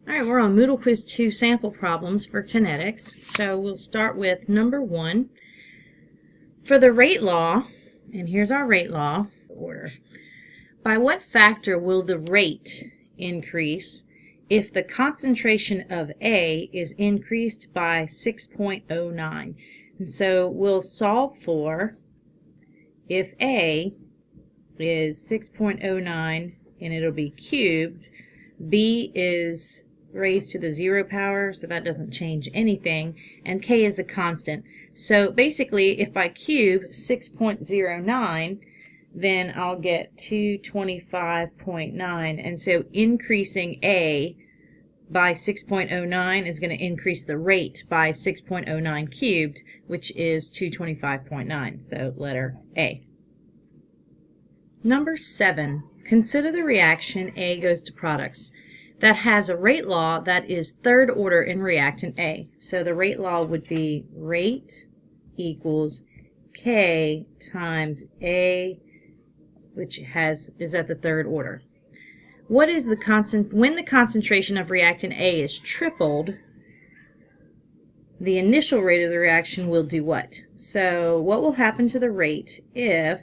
All right, we're on Moodle Quiz 2 sample problems for kinetics. So we'll start with number 1. For the rate law, and here's our rate law order. By what factor will the rate increase if the concentration of A is increased by 6.09? And so we'll solve for if A is 6.09 and it'll be cubed, B is raised to the 0 power, so that doesn't change anything, and K is a constant. So basically, if I cube 6.09, then I'll get 225.9, and so increasing A by 6.09 is going to increase the rate by 6.09 cubed, which is 225.9, so letter A. Number 7. Consider the reaction A goes to products that has a rate law that is third order in reactant A. So the rate law would be rate equals K times A, which is at the third order. What is the when the concentration of reactant A is tripled, the initial rate of the reaction will do what? So what will happen to the rate if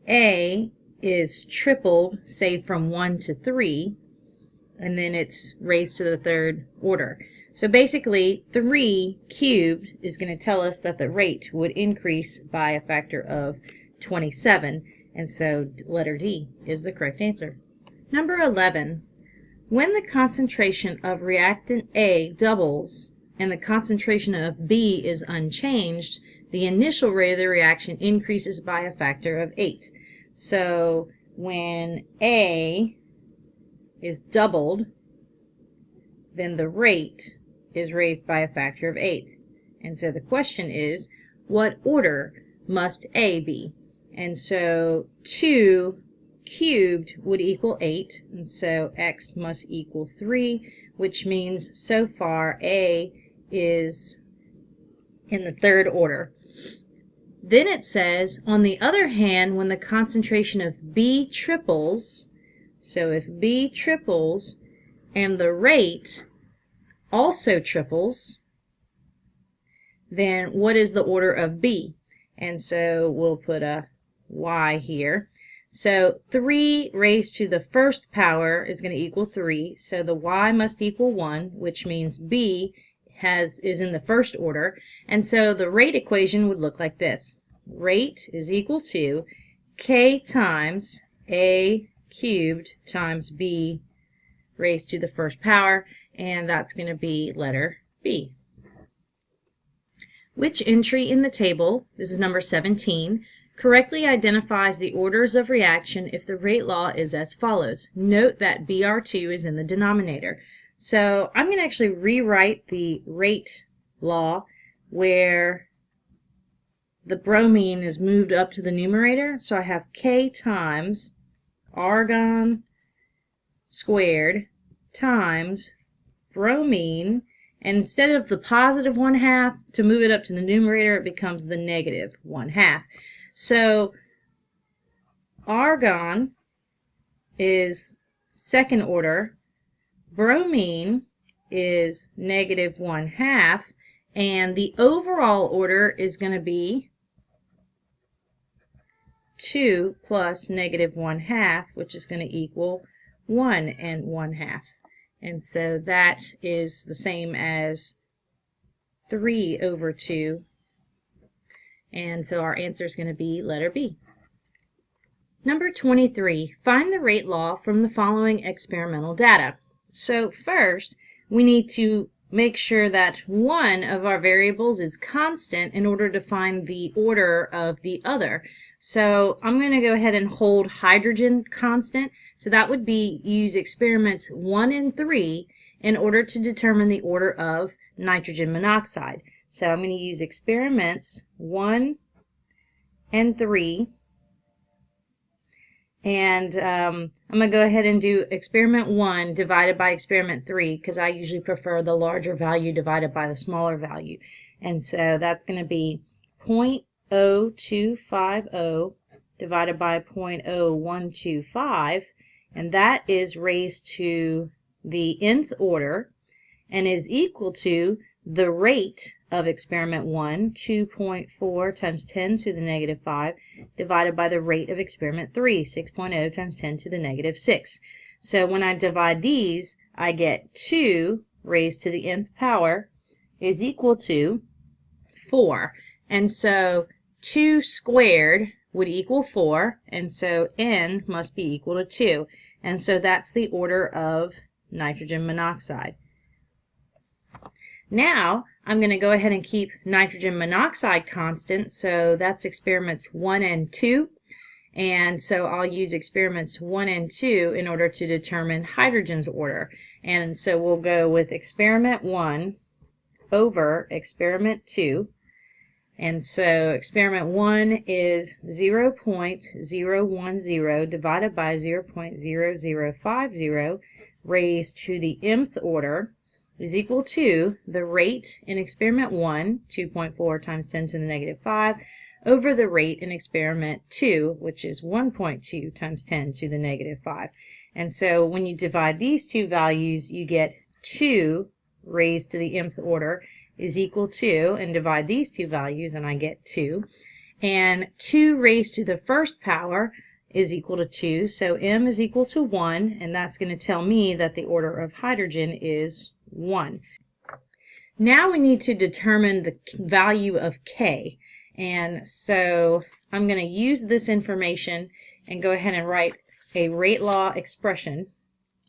A is tripled, say from 1 to 3, and then it's raised to the third order? So basically 3 cubed is going to tell us that the rate would increase by a factor of 27, and so letter D is the correct answer. Number 11. When the concentration of reactant A doubles and the concentration of B is unchanged, the initial rate of the reaction increases by a factor of 8. So when A is doubled, then the rate is raised by a factor of 8. And so the question is, what order must A be? And so 2 cubed would equal 8, and so x must equal 3, which means so far A is in the third order. Then it says, on the other hand, when the concentration of B triples, so if B triples and the rate also triples, then what is the order of B? And so we'll put a Y here. So 3 raised to the first power is going to equal 3, so the Y must equal 1, which means B is in the first order, and so the rate equation would look like this. Rate is equal to K times A cubed times B raised to the first power, and that's going to be letter B. Which entry in the table, this is number 17, correctly identifies the orders of reaction if the rate law is as follows? Note that BR2 is in the denominator. So I'm going to actually rewrite the rate law where the bromine is moved up to the numerator. So I have K times argon squared times bromine, and instead of the positive 1/2, to move it up to the numerator, it becomes the negative 1/2. So argon is second order, bromine is negative 1/2, and the overall order is going to be 2 plus negative 1/2, which is going to equal 1 and 1/2. And so that is the same as 3 over 2. And so our answer is going to be letter B. Number 23, find the rate law from the following experimental data. So first, we need to make sure that one of our variables is constant in order to find the order of the other. So I'm going to go ahead and hold hydrogen constant. So that would be use experiments 1 and 3 in order to determine the order of nitrogen monoxide. So I'm going to use experiments 1 and 3, and I'm going to go ahead and do experiment 1 divided by experiment 3 because I usually prefer the larger value divided by the smaller value. And so that's going to be 0.0250 divided by 0.0125, and that is raised to the nth order and is equal to the rate of experiment 1, 2.4 times 10 to the negative 5, divided by the rate of experiment 3, 6.0 times 10 to the negative 6. So when I divide these, I get 2 raised to the nth power is equal to 4. And so 2 squared would equal 4, and so n must be equal to 2. And so that's the order of nitrogen monoxide. Now, I'm going to go ahead and keep nitrogen monoxide constant, so that's experiments 1 and 2. And so I'll use experiments 1 and 2 in order to determine hydrogen's order. And so we'll go with experiment 1 over experiment 2. And so experiment 1 is 0.010 divided by 0.0050 raised to the mth order is equal to the rate in experiment 1, 2.4 times 10 to the negative 5, over the rate in experiment 2, which is 1.2 times 10 to the negative 5. And so when you divide these two values, you get 2 raised to the mth order is equal to, and divide these two values, and I get 2. And 2 raised to the first power is equal to 2, so m is equal to 1, and that's going to tell me that the order of hydrogen is 1. Now we need to determine the value of K, and so I'm going to use this information and go ahead and write a rate law expression.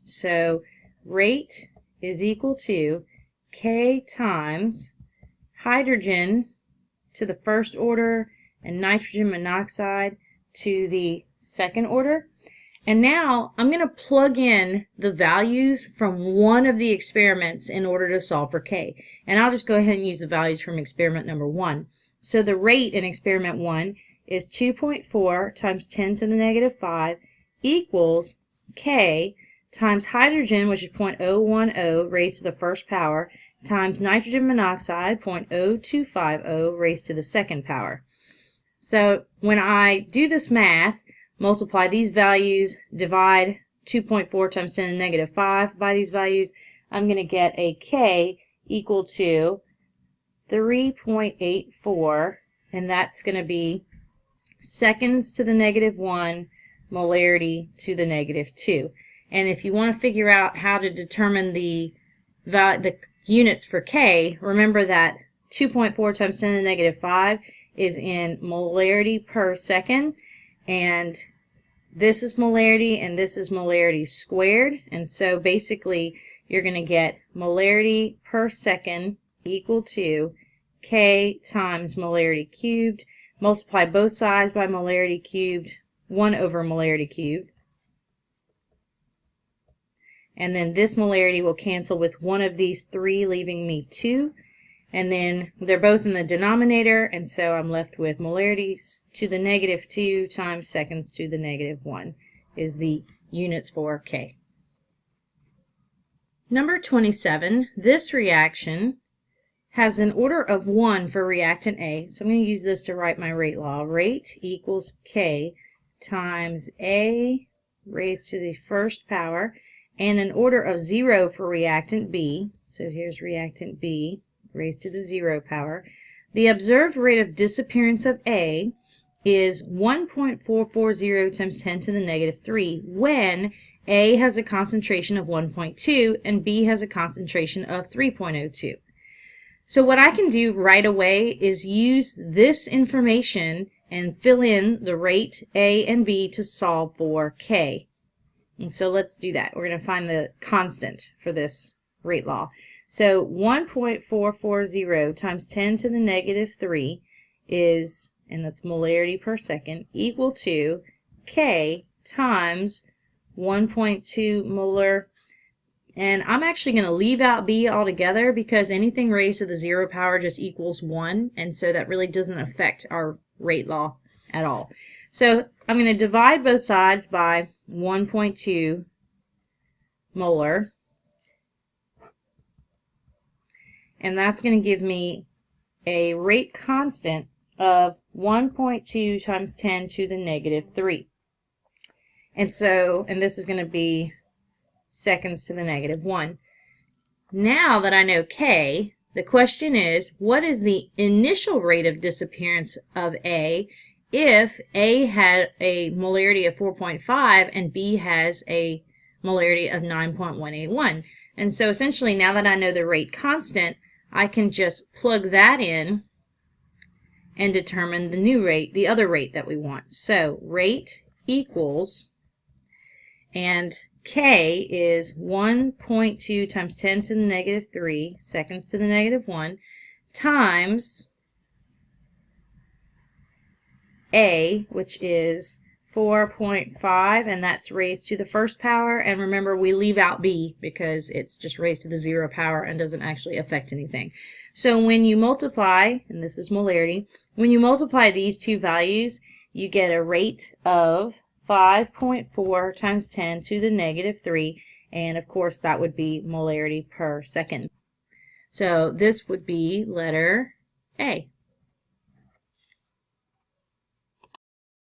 So rate is equal to K times hydrogen to the first order and nitrogen monoxide to the second order. And now I'm going to plug in the values from one of the experiments in order to solve for K. And I'll just go ahead and use the values from experiment number 1. So the rate in experiment 1 is 2.4 times 10 to the negative 5 equals K times hydrogen, which is 0.010 raised to the first power, times nitrogen monoxide, 0.0250 raised to the second power. So when I do this math, multiply these values, divide 2.4 times 10 to the negative 5 by these values, I'm going to get a K equal to 3.84, and that's going to be seconds to the negative 1, molarity to the negative 2. And if you want to figure out how to determine the units for K, remember that 2.4 times 10 to the negative 5 is in molarity per second, and this is molarity and this is molarity squared, and so basically you're going to get molarity per second equal to K times molarity cubed, multiply both sides by molarity cubed, 1 over molarity cubed, and then this molarity will cancel with one of these 3, leaving me 2. And then they're both in the denominator, and so I'm left with molarity to the negative 2 times seconds to the negative 1 is the units for K. Number 27, this reaction has an order of 1 for reactant A, so I'm going to use this to write my rate law. Rate equals K times A raised to the first power, and an order of 0 for reactant B. So here's reactant B raised to the 0 power. The observed rate of disappearance of A is 1.440 times 10 to the negative 3 when A has a concentration of 1.2 and B has a concentration of 3.02. So what I can do right away is use this information and fill in the rate A and B to solve for K. And so let's do that. We're going to find the constant for this rate law. So 1.440 times 10 to the negative 3 is, and that's molarity per second, equal to K times 1.2 molar. And I'm actually going to leave out B altogether because anything raised to the 0 power just equals 1, and so that really doesn't affect our rate law at all. So I'm going to divide both sides by 1.2 molar. And that's going to give me a rate constant of 1.2 times 10 to the negative 3. And so, and this is going to be seconds to the negative 1. Now that I know K, the question is, what is the initial rate of disappearance of A if A had a molarity of 4.5 and B has a molarity of 9.181? And so essentially, now that I know the rate constant, I can just plug that in and determine the new rate, the other rate that we want. So rate equals, and K is 1.2 times 10 to the negative 3 seconds to the negative 1 times A, which is 4.5, and that's raised to the first power. And remember, we leave out B because it's just raised to the 0 power and doesn't actually affect anything. So when you multiply, and this is molarity, when you multiply these two values, you get a rate of 5.4 times 10 to the negative 3, and of course that would be molarity per second. So this would be letter A.